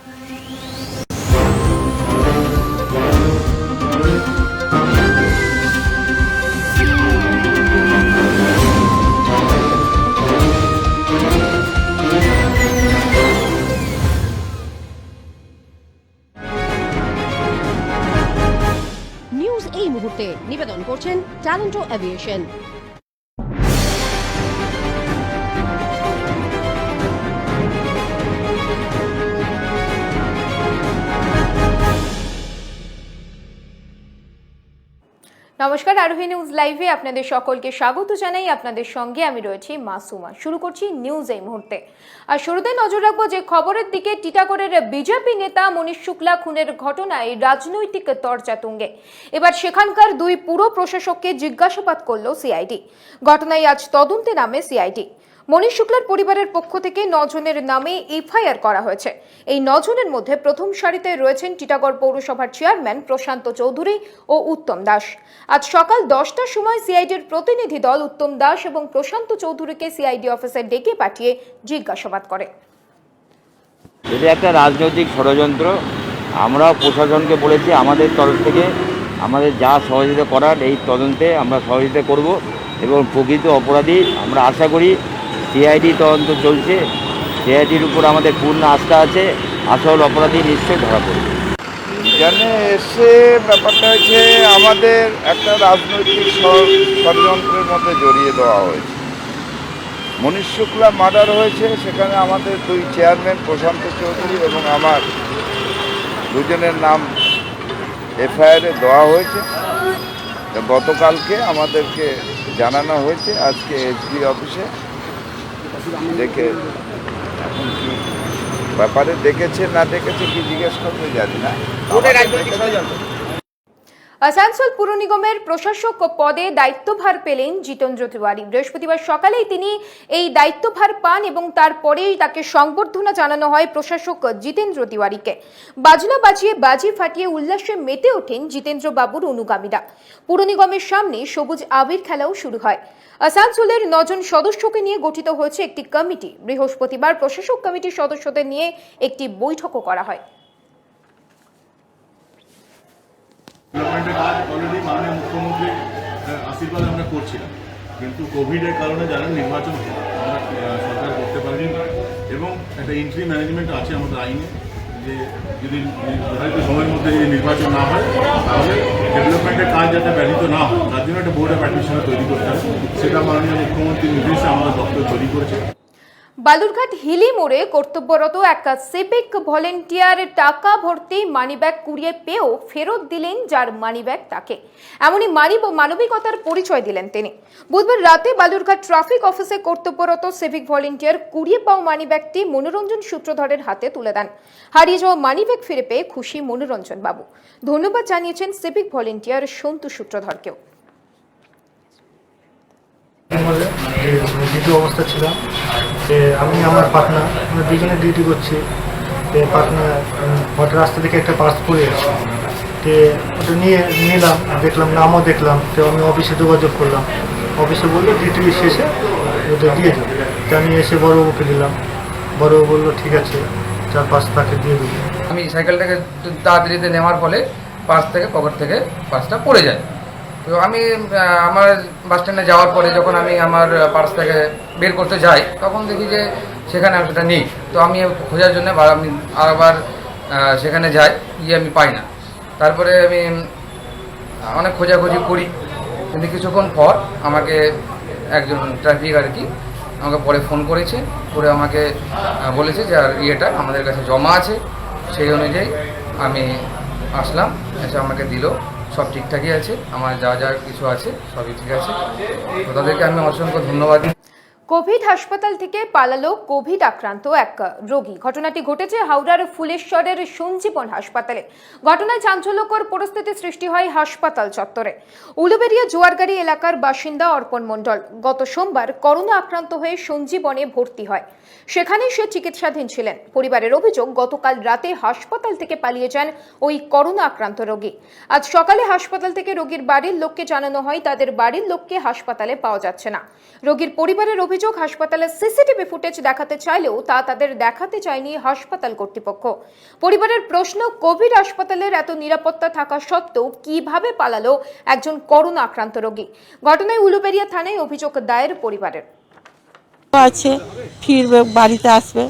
News এই মুহূর্তে নিবেদন করছেন ট্যালেন্টো এভিয়েশন। নমস্কার, আরোহী নিউজ লাইভে আপনাদের সকলকে স্বাগত জানাই। আপনাদের সঙ্গে আমি রয়েছি মাসুমা। শুরু করছি নিউজ এই মুহূর্তে। আর শুরুতে নজর রাখবো যে খবরের দিকে। টিটাগড়ের বিজেপি নেতা মনীশ শুক্লা খুনের ঘটনায় রাজনৈতিক তরজা তুঙ্গে। এবার সেখানকার দুই পুর প্রশাসককে জিজ্ঞাসাবাদ করল সিআইডি। ঘটনায় আজ তদন্তে নামে সিআইডি। মনীশ শুক্লার পরিবারের পক্ষ থেকে 9 জনের নামে এফআইআর করা হয়েছে। এই 9 জনের মধ্যে প্রথম সারিতে রয়েছেন টিটাগড় পৌরসভার চেয়ারম্যান প্রশান্ত চৌধুরী ও উত্তম দাস। আজ সকাল 10টার সময় সিআইডির প্রতিনিধি দল উত্তম দাস এবং প্রশান্ত চৌধুরীকে সিআইডি অফিসে ডেকে পাঠিয়ে জিজ্ঞাসাবাদ করে। এটা একটা রাজনৈতিক ষড়যন্ত্র। আমরা প্রশাসনকে বলেছি আমাদের তরফ থেকে আমাদের যা সহযোগিতা করার এই তদন্তে আমরা সহযোগিতা করব এবং প্রকৃত অপরাধী আমরা আশা করি সিআইডি তদন্ত চলছে, সিআইডির উপর আমাদের পূর্ণ আস্থা আছে, আসল অপরাধী নিশ্চয়ই ধরা পড়বে। জানে এসে ব্যাপারটা হচ্ছে আমাদের একটা রাজনৈতিক ষড়যন্ত্রের মধ্যে জড়িয়ে দেওয়া হয়েছে। মনীশ শুক্লা মার্ডার হয়েছে, সেখানে আমাদের দুই চেয়ারম্যান প্রশান্ত চৌধুরী এবং আমার দুজনের নাম এফআইআরে দেওয়া হয়েছে। গতকালকে আমাদেরকে জানানো হয়েছে, আজকে এসপি অফিসে দেখে এখন কি ব্যাপারে ডেকেছে না ডেকেছে কি জিজ্ঞেস করতে জানি না। আসানসোল পুর নিগমের প্রশাসক পদে দায়িত্বভার পেলেন জিতেন্দ্র তিওয়ারি। বৃহস্পতিবার সকালেই তিনি এই দায়িত্বভার পান এবং তারপরেই তাকে সংবর্ধনা জানানো হয় প্রশাসক জিতেন্দ্র তিওয়ারিকে। বাজনা বাজিয়ে বাজি ফাটিয়ে উল্লাসে মেতে ওঠেন জিতেন্দ্র বাবুর অনুগামীরা। পুর নিগমের সামনে সবুজ আবির খেলাও শুরু হয়। আসানসোলের 9 জন সদস্যকে নিয়ে গঠিত হয়েছে একটি কমিটি। বৃহস্পতিবার প্রশাসক কমিটির সদস্যদের নিয়ে একটি বৈঠকও করা হয়। ডেভেলপমেন্টের কাজ অলরেডি মাননীয় মুখ্যমন্ত্রীর আশীর্বাদ আমরা করছিলাম, কিন্তু কোভিডের কারণে জানেন নির্বাচন আমরা সরকার করতে পারিনি এবং একটা এন্ট্রি ম্যানেজমেন্ট আছে আমাদের আইনে যে যদি নির্ধারিত সময়ের মধ্যে যদি নির্বাচন না হয় তাহলে ডেভেলপমেন্টের কাজ যাতে ব্যাহত না হয় তার জন্য একটা বোর্ড অফ অ্যাডমিশন তৈরি করতে হবে। সেটা মাননীয় মুখ্যমন্ত্রীর নির্দেশে আমাদের দপ্তর তৈরি করেছে। বালুরঘাট হিলি মোড়ে কর্তব্যরত এক সিভিক ভলেন্টিয়ার টাকা ভর্তি মানিব্যাগ কুড়িয়ে পেয়েও ফেরত দিলেন যার মানিব্যাগ তাকে। এমনই মানবিকতার পরিচয় দিলেন তিনি। বুধবার রাতে বালুরঘাট ট্রাফিক অফিসে কর্তব্যরত সিভিক ভলেন্টিয়ার কুড়িয়ে পাওয়া মানিব্যাগটি মনোরঞ্জন সূত্রধরের হাতে তুলে দেন। হারিয়ে যাওয়া মানিব্যাগ ফিরে পেয়ে খুশি মনোরঞ্জন বাবু। ধন্যবাদ জানিয়েছেন সিভিক ভলেন্টিয়ার সন্তু সূত্রধরকেও। ডিউটি অবস্থা ছিলাম, আমি আমার পার্টনার আমরা দুজনে ডিউটি করছি। পার্টনার হঠাৎ রাস্তা থেকে একটা পার্স পড়ে আছে, ওটা নিলাম, দেখলাম নামও দেখলাম। তো আমি অফিসে যোগাযোগ করলাম, অফিসে বললো ডিউটি শেষে ওটা দিয়ে দেবো। তো আমি এসে বড়োবাবুকে দিলাম, বড়োবাবু বললো ঠিক আছে 4-5 তাকে দিয়ে দেবো। আমি সাইকেলটাকে তাড়াতাড়িতে নেওয়ার ফলে পার্স থেকে পকেট থেকে পার্সটা পড়ে যায়। তো আমি আমার বাস স্ট্যান্ডে যাওয়ার পরে যখন আমি আমার পার্স থেকে বের করতে যাই তখন দেখি যে সেখানে আমি সেটা নেই। তো আমি খোঁজার জন্য আমি আবার সেখানে যাই, গিয়ে আমি পাই না। তারপরে আমি অনেক খোঁজাখুঁজি করি, কিন্তু কিছুক্ষণ পর আমাকে একজন ট্রাফিক আর কি আমাকে পরে ফোন করেছে, করে আমাকে বলেছে যে আর ইয়েটা আমাদের কাছে জমা আছে। সেই অনুযায়ী আমি আসলাম, এসে আমাকে দিল। সব ঠিকঠাকই আছে, আমার যা যা কিছু আছে সবই ঠিক আছে। তো তাদেরকে আমি অসংখ্য ধন্যবাদ। কোভিড হাসপাতাল থেকে পালালো কোভিড আক্রান্ত এক রোগী। ঘটনাটি ঘটেছে হাওড়ার ফুলেশ্বরের সঞ্জীবন হাসপাতালে। ঘটনায় চাঞ্চল্যকর পরিস্থিতি সৃষ্টি হয় হাসপাতাল চত্বরে। উলুবেড়িয়া জোয়ারগাড়ি এলাকার বাসিন্দা অর্পণ মণ্ডল গত সোমবার করোনা আক্রান্ত হয়ে সঞ্জীবনে ভর্তি হয়। সেখানে সে চিকিৎসাধীন ছিলেন। পরিবারের অভিযোগ, গতকাল রাতে হাসপাতাল থেকে পালিয়ে যান ওই করোনা আক্রান্ত রোগী। আজ সকালে হাসপাতাল থেকে রোগীর বাড়ির লোককে জানানো হয় তাদের বাড়ির লোককে হাসপাতালে পাওয়া যাচ্ছে না। রোগীর পরিবারের অভিযোগ, অভিযোগ, হাসপাতালের সিসিটিভি ফুটেজ দেখাতে চাইলেও তা তাদের দেখাতে চায়নি হাসপাতাল কর্তৃপক্ষ। পরিবারের প্রশ্ন, কোভিড হাসপাতালের এত নিরাপত্তা থাকা সত্ত্বেও কিভাবে পালালো একজন করোনা আক্রান্ত রোগী। ঘটনায় উলুবেড়িয়া থানায় অভিযোগ দায়ের পরিবারের। আছে ফিরবে, বাড়িতে আসবে,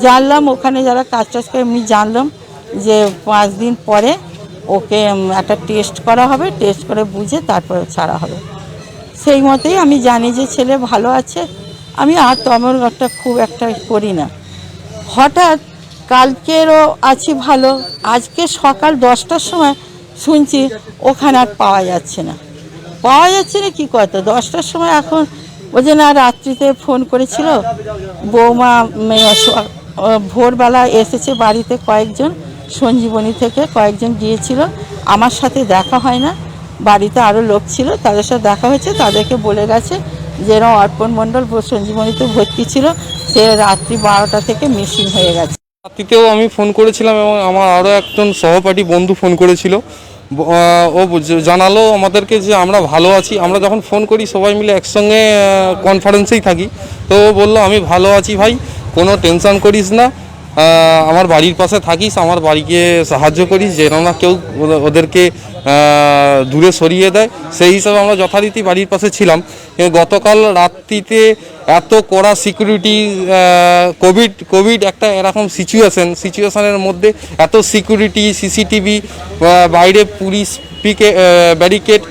জানলাম ওখানে যারা কাজ টাজ করে এমনি জানলাম যে 5 দিন পরে ওকে একটা টেস্ট করা হবে, টেস্ট করে বুঝে তারপরে ছাড়া হবে। সেই মতেই আমি জানি যে ছেলে ভালো আছে। আমি আর তেমন খুব একটা করি না। হঠাৎ কালকেরও আছি ভালো, আজকে সকাল 10টার সময় শুনছি ওখানে আর পাওয়া যাচ্ছে না। কি কত 10টার সময় এখন ওই যে না রাত্রিতে ফোন করেছিল বৌমা, ভোরবেলা এসেছে বাড়িতে কয়েকজন, সঞ্জীবনী থেকে কয়েকজন গিয়েছিল, আমার সাথে দেখা হয় না, বাড়িতে আরও লোক ছিল তাদের সাথে দেখা হয়েছে, তাদেরকে বলে গেছে যে এরকম অর্পণ মণ্ডল সঞ্জীবনীতে ভর্তি ছিল, সে রাত্রি 12টা থেকে মিসিং হয়ে গেছে। রাত্রিতেও আমি ফোন করেছিলাম এবং আমার আরও একজন সহপাঠী বন্ধু ফোন করেছিল। ও জানালো আমাদেরকে যে আমরা ভালো আছি। আমরা যখন ফোন করি সবাই মিলে একসঙ্গে কনফারেন্সেই থাকি, তো ও বললো আমি ভালো আছি ভাই, কোনো টেনশন করিস না, আমার বাড়ির পাশে থাকিস, আমার বাড়িকে সাহায্য করিস যেন না কেউ ওদেরকে দূরে সরিয়ে দেয়। সেই হিসাবে আমরা যথারীতি বাড়ির পাশে ছিলাম। গতকাল রাত্রিতে এত কড়া সিকিউরিটি, কোভিড একটা এরকম সিচুয়েশনের মধ্যে এত সিকিউরিটি, সিসিটিভি, বাইরে পুলিশ ব্যারিকেড,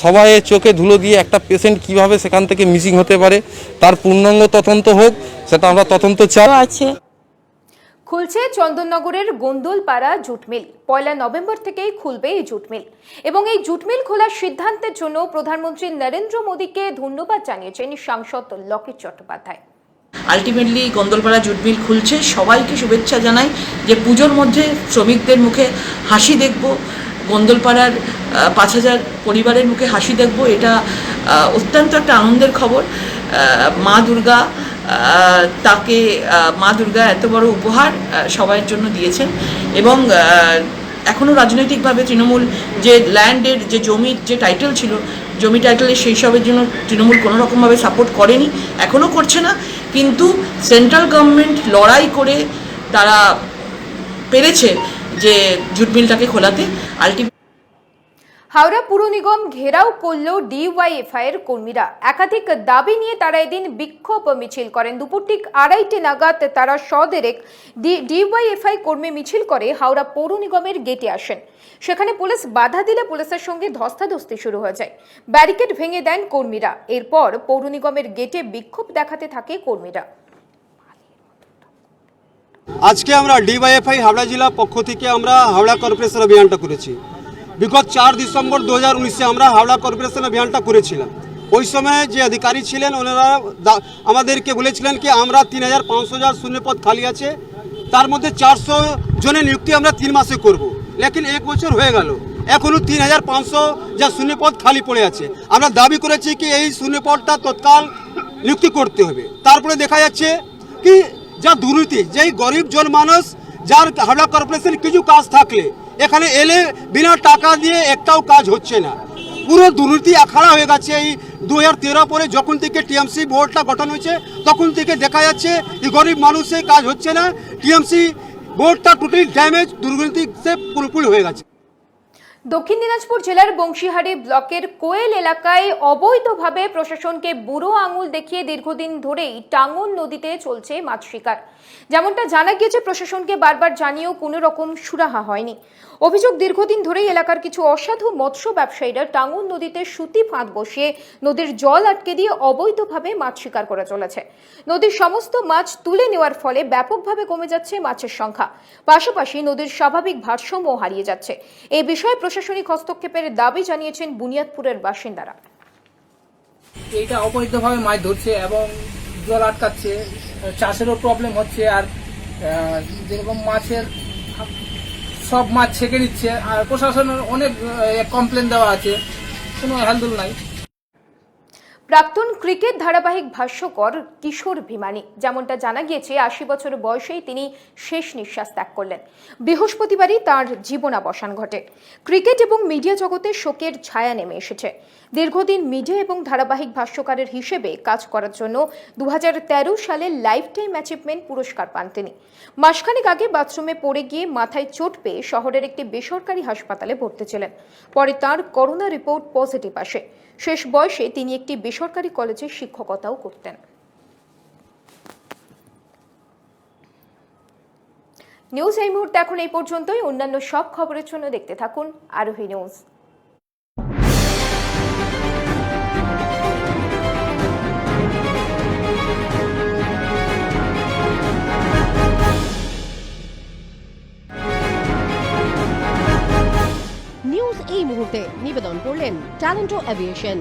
সবাই চোখে ধুলো দিয়ে একটা পেশেন্ট কিভাবে সেখান থেকে মিসিং হতে পারে তার পূর্ণাঙ্গ তদন্ত হোক, সেটা আমরা তদন্ত চাই। আছে খুলছে চন্দননগরের গোন্দলপাড়া জুট মিল। 1 নভেম্বর থেকেই খুলবে এই জুট মিল এবং এই জুট মিল খোলার সিদ্ধান্তের জন্য প্রধানমন্ত্রী নরেন্দ্র মোদীকে ধন্যবাদ জানিয়েছেন সাংসদ Locket Chattopadhyay. Ultimately Gondalpara jute mill খুলছে, সবাইকে শুভেচ্ছা জানাই যে পুজোর মধ্যে শ্রমিকদের মুখে হাসি দেখব, গোন্দলপাড়ার 5000 পরিবারের মুখে হাসি দেখব। এটা অত্যন্ত একটা আনন্দের খবর। মা দুর্গা মা দুর্গা এত বড় উপহার সবার জন্য দিয়েছেন এবং এখনও রাজনৈতিকভাবে তৃণমূল যে ল্যান্ডের যে জমির যে টাইটেল ছিল, জমি টাইটেলের সেই সবের জন্য তৃণমূল কোনো রকমভাবে সাপোর্ট করেনি, এখনও করছে না। কিন্তু সেন্ট্রাল গভর্নমেন্ট লড়াই করে তারা পেরেছে যে জুট মিলটাকে খোলাতে। হাওড়া পুর নিগম ঘেরাও করল ডিওয়াইএফআই এর কর্মীরা। একাধিক দাবি নিয়ে তারা এদিন বিক্ষোভ মিছিল করেন। দুপুর ঠিক 2:30 নাগাদ তারা সদেরেক ডিওয়াইএফআই কর্মী মিছিল করে হাওড়া পৌর নিগমের গেটে আসেন। সেখানে পুলিশ বাধা দিলে পুলিশের সঙ্গে ধস্তাধস্তি শুরু হয়ে যায়। ব্যারিকেড ভেঙে দেন কর্মীরা। এরপর পৌর নিগমের গেটে বিক্ষোভ দেখাতে থাকে কর্মীরা। আজকে আমরা ডিওয়াইএফআই হাওড়া জেলা পক্ষ থেকে আমরা হাওড়া কর্পোরেশন অভিযানটা করেছি। বিগত 4 ডিসেম্বর 2019-এ আমরা হাওড়া কর্পোরেশন অভিযানটা করেছিলাম। ওই সময় যে অধিকারী ছিলেন ওনারা আমাদেরকে বলেছিলেন কি আমরা 3500 শূন্যপদ খালি আছে, তার মধ্যে 400 জনের নিযুক্তি আমরা 3 মাসে করব। লেকিন 1 বছর হয়ে গেল, এখনও 3500 যা শূন্যপদ খালি পড়ে আছে। আমরা দাবি করেছি কি এই শূন্যপদটা তৎকাল নিযুক্তি করতে হবে। তারপরে দেখা যাচ্ছে কি যা দুর্নীতি, যেই গরিব জন মানুষ যার হাওড়া কর্পোরেশন কিছু কাজ থাকলে এখানে এলে বিনা টাকা দিয়ে একটাও কাজ হচ্ছে না। পুরো দুর্নীতি আখাড়া হয়ে গেছে। এই 2013 পরে যখন থেকে টিএমসি বোর্ডটা গঠন হয়েছে তখন থেকে দেখা যাচ্ছে এই গরিব মানুষের কাজ হচ্ছে না। টিএমসি বোর্ডটা টোটালি ড্যামেজ, দুর্নীতিতে পুরোপুরি হয়ে গেছে। দক্ষিণ দিনাজপুর জেলার বংশীহারি ব্লকের কোয়েল এলাকায় অবৈধভাবে প্রশাসনকে বুড়ো আঙুল দেখিয়ে দীর্ঘদিন ধরেই টাঙ্গন নদীতে চলছে মাছ শিকার। যেমনটা জানা গিয়েছে, প্রশাসনকে বারবার জানিয়েও কোনো রকম সুরাহা হয়নি। অভিযোগ, দীর্ঘদিন ধরেই এলাকার কিছু অসাধু মৎস্য ব্যবসায়ীরা টাঙ্গন নদীতে সুতি ফাঁদ বসিয়ে নদীর জল আটকে দিয়ে অবৈধভাবে মাছ শিকার করে চলেছে। নদীর সমস্ত মাছ তুলে নেওয়ার ফলে ব্যাপকভাবে কমে যাচ্ছে মাছের সংখ্যা, পাশাপাশি নদীর স্বাভাবিক ভারসাম্য হারিয়ে যাচ্ছে। এই বিষয়ে প্রশাসনিক হস্তক্ষেপের দাবি জানিয়েছেন বুনিয়াদপুরের বাসিন্দারা। এইটা অবৈধভাবে মাছ ধরছে এবং জল আটকাচ্ছে, চাষেরও প্রবলেম হচ্ছে। আর যেরকম মাছের সব মাছ ছেঁকে দিচ্ছে, আর প্রশাসনের অনেক কমপ্লেন দেওয়া আছে, কোনো হেলদোল নাই। প্রাক্তন ক্রিকেট ধারাবাহিক ভাষ্যকর কিশোর ভিমানি, যেমনটা জানা গিয়েছে 80 বছর বয়সেই তিনি শেষ নিঃশ্বাস ত্যাগ করলেন। বৃহস্পতিবারই তাঁর জীবনাবসান ঘটে। ক্রিকেট এবং মিডিয়া জগতে শোকের ছায়া নেমে এসেছে। দীর্ঘদিন মিডিয়া এবং ধারাবাহিক ভাষ্যকারের হিসেবে কাজ করার জন্য 2013 সালে লাইফ টাইম অ্যাচিভমেন্ট পুরস্কার পান তিনি। মাসখানেক আগে বাথরুমে পড়ে গিয়ে মাথায় চোট পেয়ে শহরের একটি বেসরকারি হাসপাতালে ভর্তি ছিলেন। পরে তাঁর করোনা রিপোর্ট পজিটিভ আসে। শেষ বয়সে তিনি একটি বেসরকারি কলেজে শিক্ষকতাও করতেন। নিউজ এই মুহূর্তে এখন এই পর্যন্তই। অন্যান্য সব খবরের জন্য দেখতে থাকুন আরোহী নিউজ। নিউজ এই মুহূর্তে নিবেদন করলেন ট্যালেন্টো এভিয়েশন।